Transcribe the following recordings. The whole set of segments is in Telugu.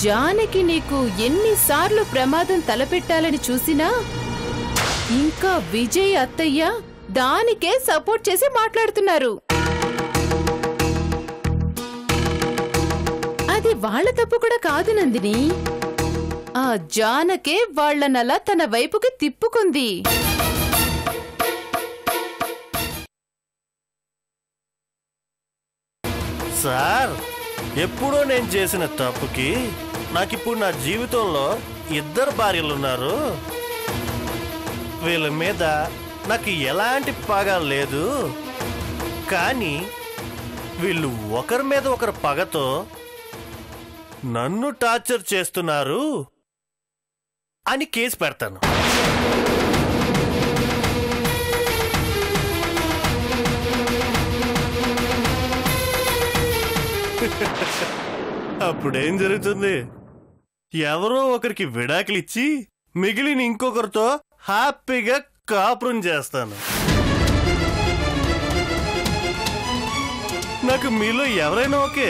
జానకి నీకు ఎన్నిసార్లు ప్రమాదం తలపెట్టాలని చూసినా ఇంకా విజయ్ అత్తయ్య దానికే సపోర్ట్ చేసి మాట్లాడుతున్నారు. అది వాళ్ళ తప్పు కూడా కాదు నందిని. ఆ జానకే వాళ్లనలా తన వైపుకి తిప్పుకుంది. సార్, ఎప్పుడో నేను చేసిన తప్పుకి నాకిప్పుడు నా జీవితంలో 2 భార్యలున్నారు. వీళ్ళ మీద నాకు ఎలాంటి పగ లేదు. కానీ వీళ్ళు ఒకరి మీద ఒకరు పగతో నన్ను టార్చర్ చేస్తున్నారు అని కేసు పెడతాను. అప్పుడేం జరుగుతుంది? ఎవరో ఒకరికి విడాకులిచ్చి మిగిలిన ఇంకొకరితో హ్యాపీగా కాపురం చేస్తాను. నాకు మీలో ఎవరైనా ఓకే.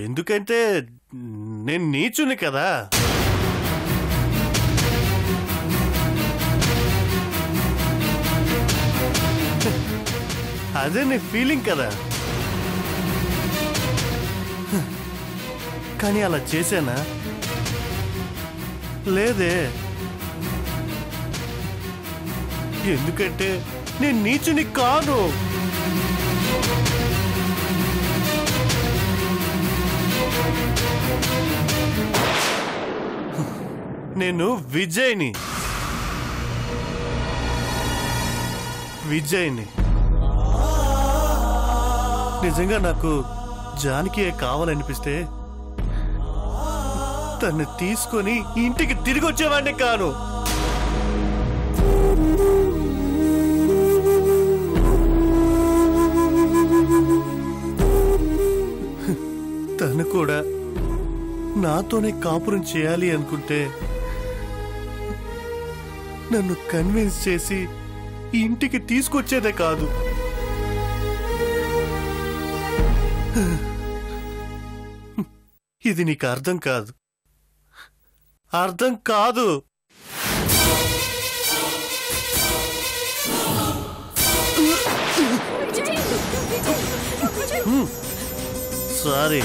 ఎందుకంటే నేను నీచుని కదా. అదే నీ ఫీలింగ్ కదా. కానీ అలా చేశానా? లేదే. ఎందుకంటే నేను నీచుని కాను. నేను విజయ్ని. నిజంగా నాకు జానకి కావాలనిపిస్తే తను తీసుకొని ఇంటికి తిరిగి వచ్చేవాడిని కాను. తను కూడా నాతోనే కాపురం చేయాలి అనుకుంటే నన్ను కన్విన్స్ చేసి ఇంటికి తీసుకొచ్చేదే కాదు. ఇది నీకు అర్థం కాదు. సారీ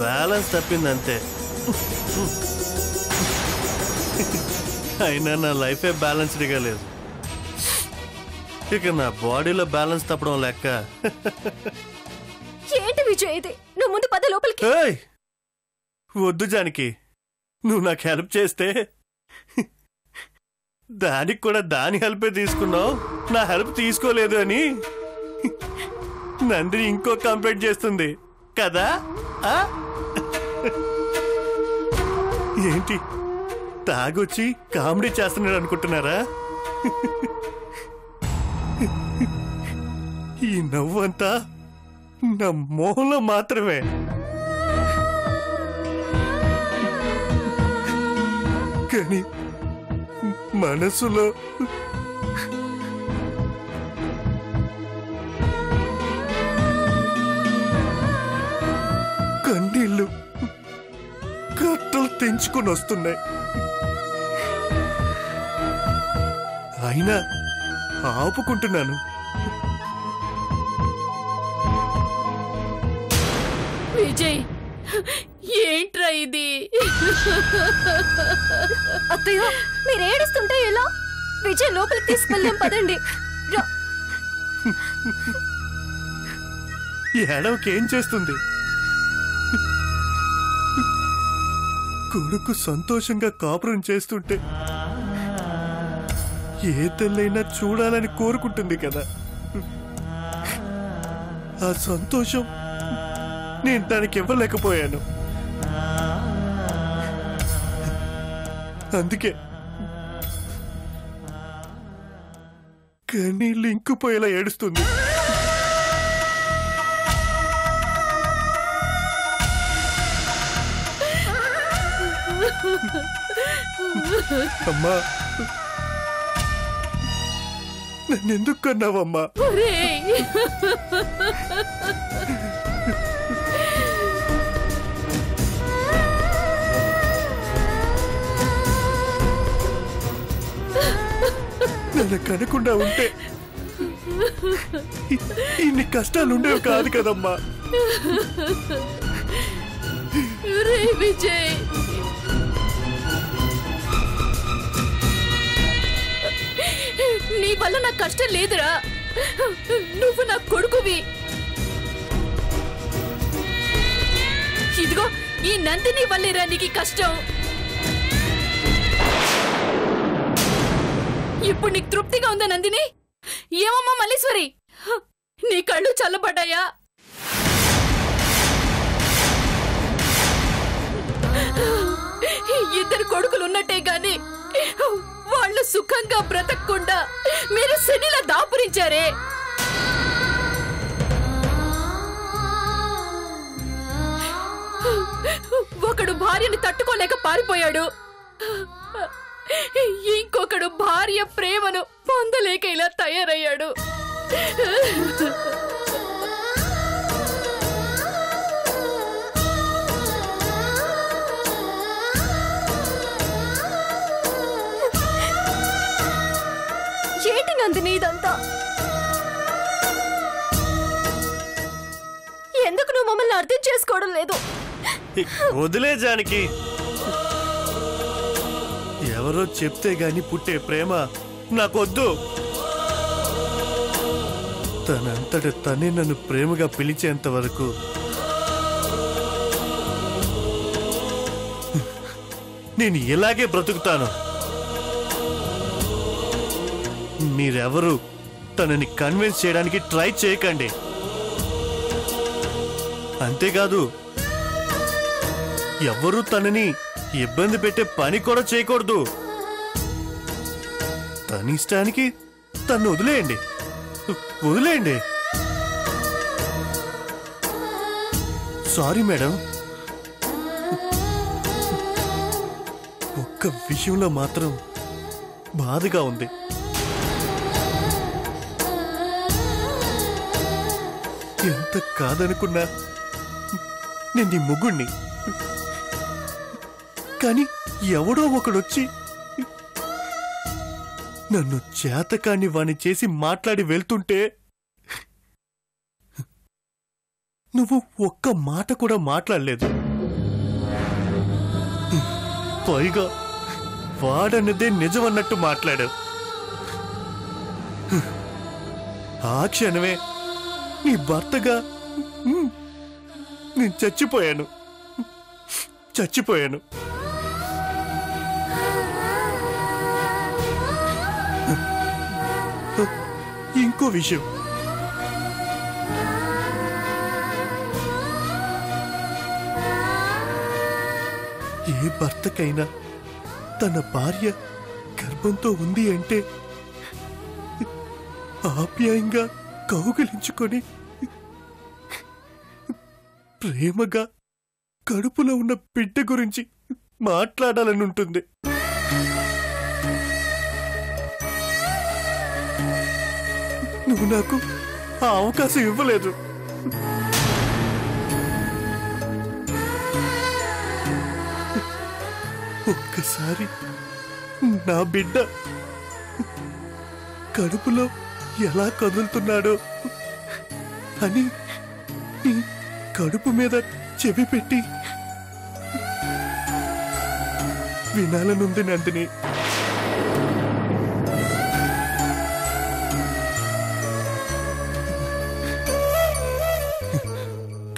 బ్యాలెన్స్ తప్పిందంతే. అయినా నా లైఫే బ్యాలెన్స్డ్గా లేదు. ఇక నా బాడీలో బ్యాలెన్స్ తప్పడం లెక్క. ఏంటి విజయ్ ఇది? నువ్వు ముందు పద లోపలికి. వద్దు జానకి, నువ్వు నాకు హెల్ప్ చేస్తే దానికి కూడా దాని హెల్పే తీసుకున్నావు. నా హెల్ప్ తీసుకోలేదు అని నందిని ఇంకో కంప్లైంట్ చేస్తుంది కదా. ఏంటి తాగొచ్చి కామెడీ చేస్తున్నాడు అనుకుంటున్నారా? ఈ నవ్వంతా నా మొహంలో మాత్రమే. కానీ మనసులో కన్నీళ్ళు కట్టలు తెంచుకొని వస్తున్నాయి. అయినా ఆపుకుంటున్నాను. విజయ్, ఏంట్రా ఇది? అత్తయ్య, మీరు ఏడుస్తుంటే ఎలా? విజయ్ లోపలికి తీసుకెళ్దాం పదండి. ఏడవకేం చేస్తుంది? కొడుకు సంతోషంగా కాపురం చేస్తుంటే ఏ తల్లైనా చూడాలని కోరుకుంటుంది కదా. ఆ సంతోషం నేను దానికి ఇవ్వలేకపోయాను. అందుకే కన్నీళ్ళు ఇంకుపోయేలా ఏడుస్తుంది. అమ్మా, నన్నెందుకు కన్నావమ్మా? నన్ను కనకుండా ఉంటే ఇన్ని కష్టాలు ఉండేవి కాదు కదమ్మా. విజయ్, నీ వల్ల నాకు కష్టం లేదురా. నువ్వు నా కొడుకువి. ఇదిగో ఈ నందిని వల్లేరా నీకు కష్టం. ఇప్పుడు నీకు తృప్తిగా ఉందా నందిని? ఏమమ్మా మల్లీశ్వరి, నీ కళ్ళు చల్లబడ్డాయా? ఇద్దరు కొడుకులు ఉన్నట్టే గాని వాళ్ళు సుఖంగా బ్రతకకుండా మీరు శనిలా దాపురించారే. ఒకడు భార్యని తట్టుకోలేక పారిపోయాడు, ఇంకొకడు భార్య ప్రేమను పొందలేక ఇలా తయారయ్యాడు. ఏంటి నందిని ఇదంతా? ఎందుకు నువ్వు మమ్మల్ని అర్థం చేసుకోవడం లేదు? వదిలే జానకి. ఎవరో చెప్తే గాని పుట్టే ప్రేమ నాకొద్దు. తనంతట తనే నన్ను ప్రేమగా పిలిచేంత వరకు నేను ఇలాగే బ్రతుకుతాను. మీరెవరు తనని కన్విన్స్ చేయడానికి ట్రై చేయకండి. అంతేకాదు, ఎవరు తనని ఇబ్బంది పెట్టే పని కూడా చేయకూడదు. తన ఇష్టానికి తను వదిలేయండి. సారీ మేడం, ఒక్క విషయంలో మాత్రం బాధగా ఉంది. ఎంత కాదనుకున్నా నేను నీ మొగుణ్ణి. కానీ ఎవడో ఒకడొచ్చి నన్ను చేతకాన్ని వాణ్ణి చేసి మాట్లాడి వెళ్తుంటే నువ్వు ఒక్క మాట కూడా మాట్లాడలేదు. పైగా వాడన్నదే నిజమన్నట్టు మాట్లాడావు. ఆ క్షణమే నీ భర్తగా నేను చచ్చిపోయాను. ఇంకో విషయం, ఏ భర్తకైనా తన భార్య గర్భంతో ఉంది అంటే ఆప్యాయంగా కౌగిలించుకొని ప్రేమగా కడుపులో ఉన్న బిడ్డ గురించి మాట్లాడాలని ఉంటుంది. నువ్వు నాకు ఆ అవకాశం ఇవ్వలేదు. ఒక్కసారి నా బిడ్డ కడుపులో ఎలా కదులుతున్నాడో అని నీ కడుపు మీద చెవి పెట్టి వినాలనుంది నందిని.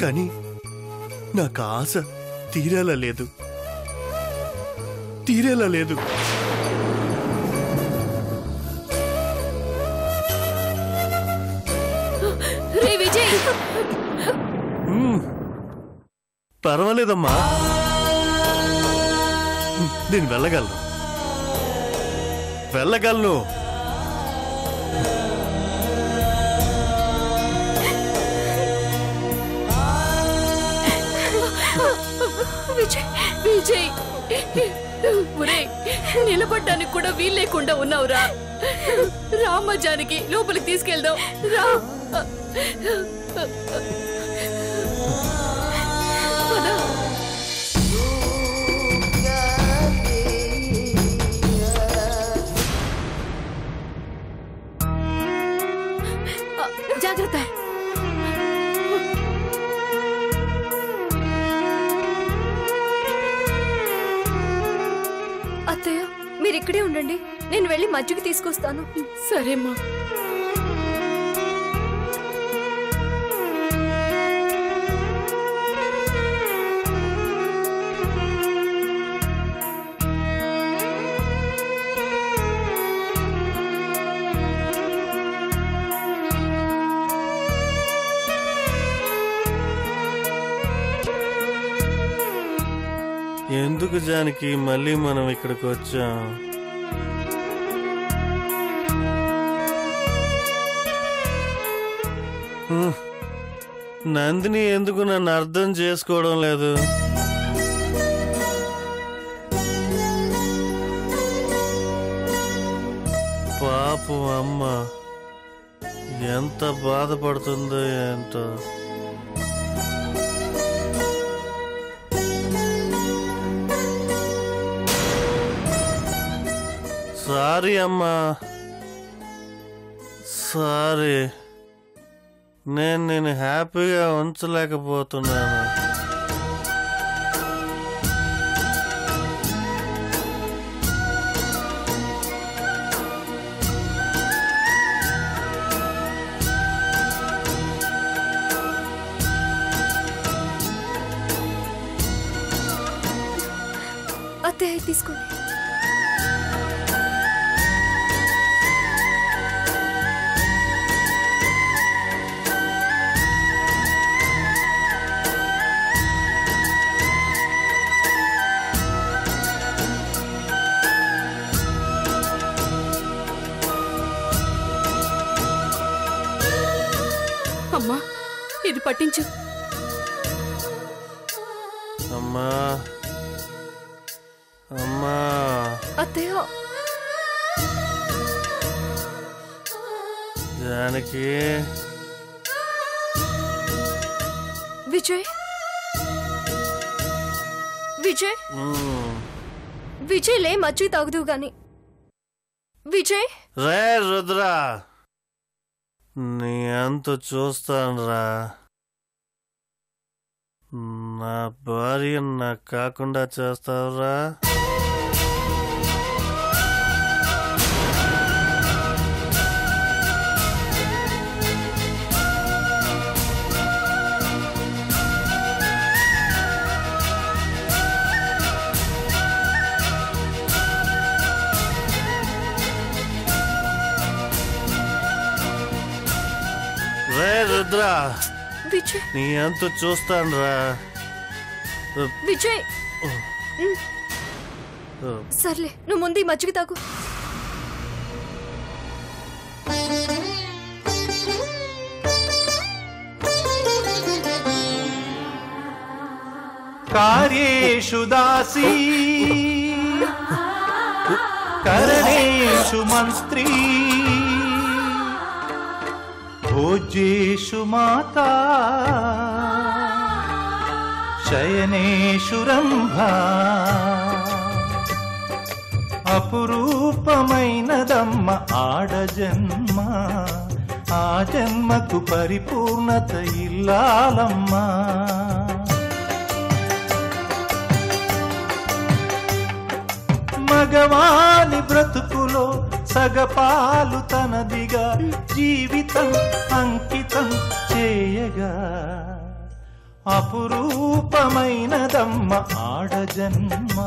కానీ నాకు ఆశ తీరేలా లేదు. పర్వాలేదమ్మా, నేను వెళ్ళగలను. విజయ్, నిలబడ్డానికి కూడా వీల్లేకుండా ఉన్నావురా. రామ్మ జానకి లోపలికి తీసుకెళ్దాం రా. జాగ్రత్త. అత్తయ్య మీరు ఇక్కడే ఉండండి, నేను వెళ్ళి మజ్జిగ తీసుకొస్తాను. సరేమ్మా. ఎందుకు జానకి మళ్ళీ మనం ఇక్కడికి వచ్చాం? నందిని ఎందుకు నన్ను అర్థం చేసుకోవడం లేదు? పాపం అమ్మ ఎంత బాధపడుతుందో ఏంటో. సారీ అమ్మా, సారీ. నేను హ్యాపీగా ఉంచలేకపోతున్నాను. అత్తయ్య తీసుకోండి. అమ్మా ఇది పట్టించు. అమ్మా అమ్మా. అత్తయ్య. జానకి. విజయ్ విజయ్ విజయ్ లే, మజ్జిగ తాగుదువు గాని. విజయ్. రే రుద్రా, నీ అంత చూస్తాను రా. నా భార్య నాకు కాకుండా చేస్తావురా? రే రుద్రా, విజయ్. నీ అంత చూస్తాను రా. విజయ్. సర్లే, నువ్వు ముందు ఈ మజ్జిగ తాగు. కార్యేషు దాసీ కరణేషు మంత్రీ భోజ్యేషు మాతా శయనేషు రంభా అపురూపమైనదమ్మ ఆడజన్మ ఆ జన్మకు పరిపూర్ణత ఇల్లాలమ్మా మగవాని బ్రతుకులో సగపాలు తనదిగా జీవితం అంకితం చేయగా అపురూపమైనదమ్మ ఆడజన్మ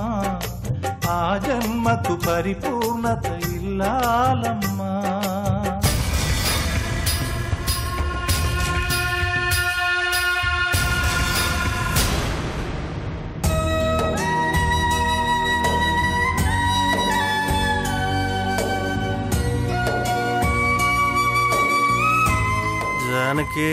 ఆ జన్మకు పరిపూర్ణత ఇల్లాలమ్మా జానకి.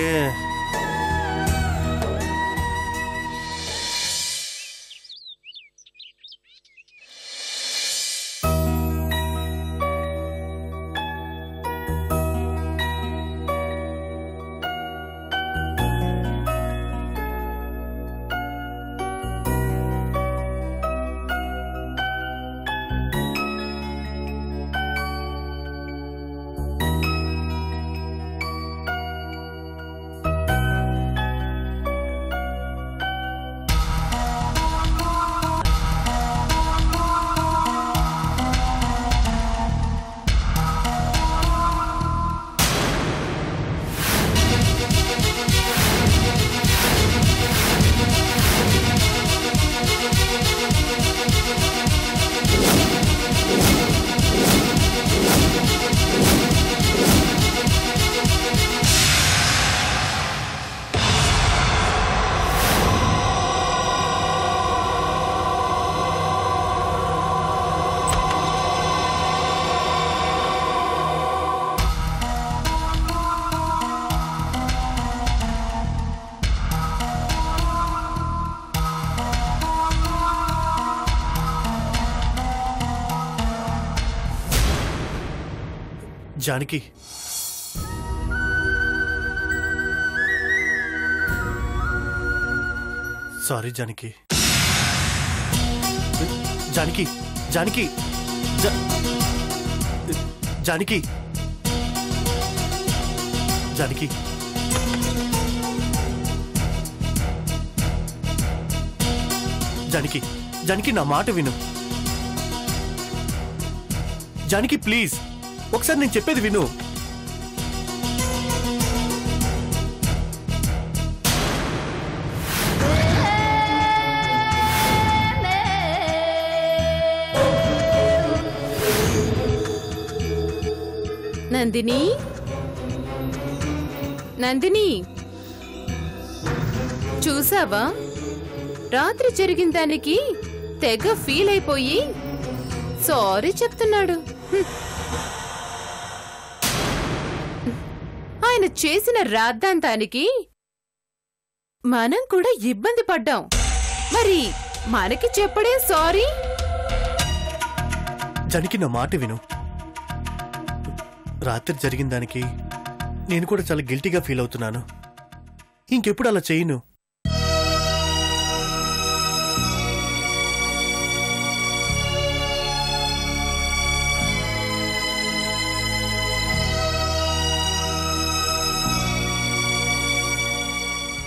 జానకి, సారీ జానకి. జానకి, జానకి, జానకి, జానకి, జానకి, జానకి, నా మాట విను. జానకి ప్లీజ్, ఒకసారి నేను చెప్పేది విను. నందిని, నందిని, చూసావా? రాత్రి జరిగిన దానికి తెగ ఫీల్ అయిపోయి సారీ చెప్తున్నాడు. ఆయన చేసిన రాద్ధాంతానికి మనం కూడా ఇబ్బంది పడ్డాం. మరి మనకి చెప్పడే సారీ? జానకి, నా మాట విను. రాత్రి జరిగిన దానికి నేను కూడా చాలా గిల్టీగా ఫీల్ అవుతున్నాను. ఇంకెప్పుడు అలా చేయను.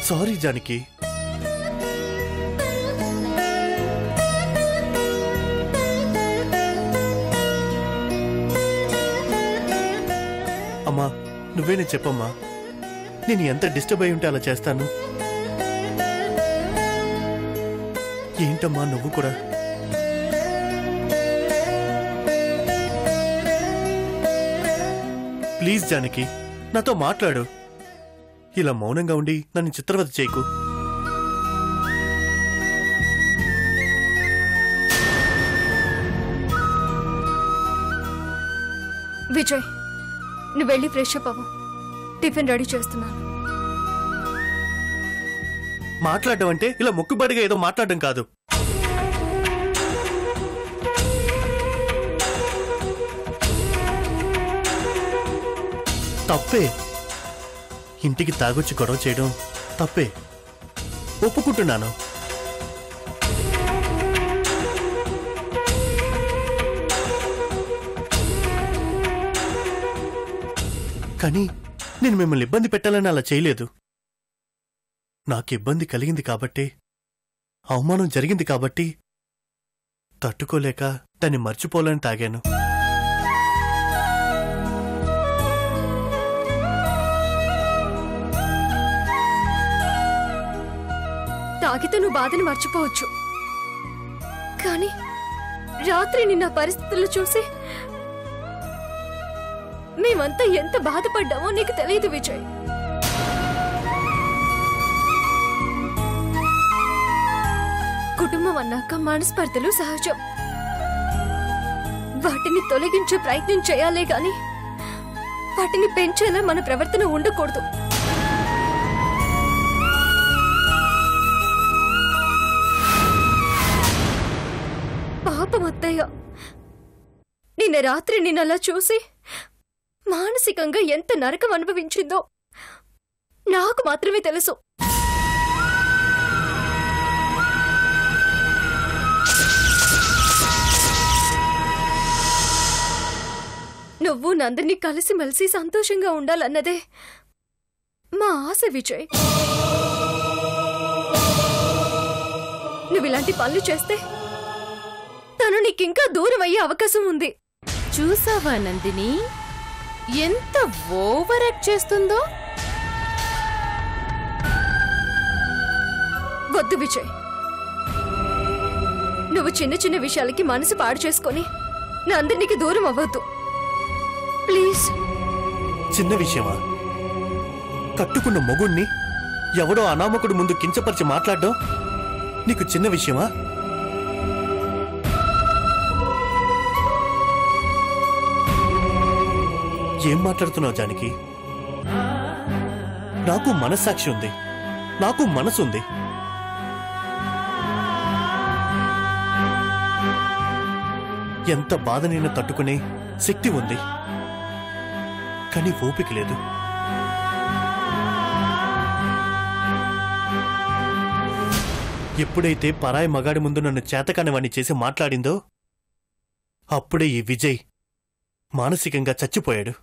సారీ జానకి. అమ్మా, నువ్వేనే చెప్పమ్మా. నేను ఎంత డిస్టర్బ్ అయి ఉంటే అలా చేస్తాను. ఏంటమ్మా నువ్వు కూడా? ప్లీజ్ జానకి, నాతో మాట్లాడు. ఇలా మౌనంగా ఉండి నన్ను చిత్రవద చేయకు. విజయ్, నువ్వు వెళ్ళి ఫ్రెష్ అప్ అవ్వు. టిఫిన్ రెడీ చేస్తున్నాను. మాట్లాడడం అంటే ఇలా మొక్కుబడిగా ఏదో మాట్లాడడం కాదు. తప్పే. ఇంటికి తాగొచ్చి గొడవ చేయడం తప్పే, ఒప్పుకుంటున్నాను. కానీ నేను మిమ్మల్ని ఇబ్బంది పెట్టాలని అలా చేయలేదు. నాకు ఇబ్బంది కలిగింది కాబట్టి, అవమానం జరిగింది కాబట్టి తట్టుకోలేక దాన్ని మర్చిపోవాలని తాగాను. తాగితే నువ్వు బాధని మర్చిపోవచ్చు, కానీ రాత్రి నిన్న పరిస్థితులు చూసి మేమంతా ఎంత బాధపడ్డామో నీకు తెలియదు విజయ్. కుటుంబం అన్నాక మనస్పర్ధలు సహజం. వాటిని తొలగించే ప్రయత్నం చేయాలే గాని వాటిని పెంచేలా మన ప్రవర్తన ఉండకూడదు. పాపం అత్తయ్య, నిన్న రాత్రి నిన్నలా చూసి మానసికంగా ఎంత నరకం అనుభవించిందో నాకు మాత్రమే తెలుసు. నువ్వు నందిని కలిసిమెలిసి సంతోషంగా ఉండాలన్నదే మా ఆశ విజయ్. నువ్వు ఇలాంటి పనులు చేస్తే తను నీకింకా దూరం అయ్యే అవకాశం ఉంది. చూసావా నందిని ఎంత ఓవర్ యాక్ట్ చేస్తుందో? వద్దు విజయ్, నువ్వు చిన్న చిన్న విషయాలకి మనసు పాడు చేసుకొని నందినికి దూరం అవ్వద్దు ప్లీజ్. చిన్న విషయమా? కట్టుకున్న మొగుణ్ణి ఎవడో అనామకుడు ముందు కించపరిచి మాట్లాడడం నీకు చిన్న విషయమా? ఏం మాట్లాడుతున్నావు జానకి? నాకు మనస్సాక్షి ఉంది, నాకు మనసుంది. ఎంత బాధనైనా తట్టుకునే శక్తి ఉంది. కానీ ఓపిక లేదు. ఎప్పుడైతే పరాయి మగాడి ముందు నన్ను చేతకానివాణ్ణి చేసి మాట్లాడిందో అప్పుడే ఈ విజయ్ మానసికంగా చచ్చిపోయాడు.